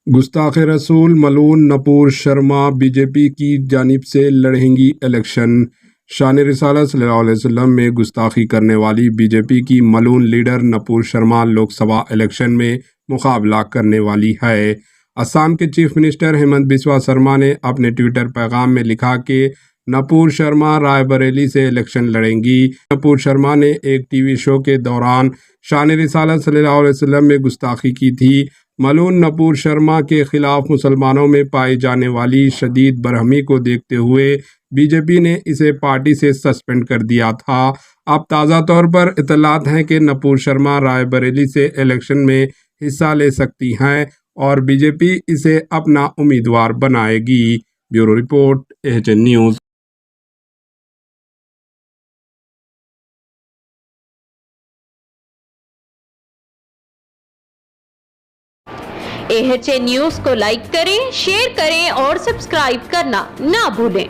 गुस्ताख रसूल मलून नूपुर शर्मा बीजेपी की जानिब से लड़ेंगी इलेक्शन। शान रिसालत सल्लल्लाहु अलैहि वसल्लम में गुस्ताखी करने वाली बीजेपी की मलून लीडर नूपुर शर्मा लोकसभा इलेक्शन में मुकाबला करने वाली है। असम के चीफ मिनिस्टर हेमंत बिस्वा शर्मा ने अपने ट्विटर पैगाम में लिखा कि नूपुर शर्मा रायबरेली से इलेक्शन लड़ेंगी। नूपुर शर्मा ने एक टीवी शो के दौरान शान रिसालत सल्लल्लाहु अलैहि वसल्लम में गुस्ताखी की थी। मलून नूपुर शर्मा के खिलाफ मुसलमानों में पाई जाने वाली शदीद बरहमी को देखते हुए बीजेपी ने इसे पार्टी से सस्पेंड कर दिया था। अब ताज़ा तौर पर इतलात हैं कि नूपुर शर्मा रायबरेली से इलेक्शन में हिस्सा ले सकती हैं और बीजेपी इसे अपना उम्मीदवार बनाएगी। Bureau report, AHN news. AHN news को लाइक करें, शेयर करें और सब्सक्राइब करना ना भूलें।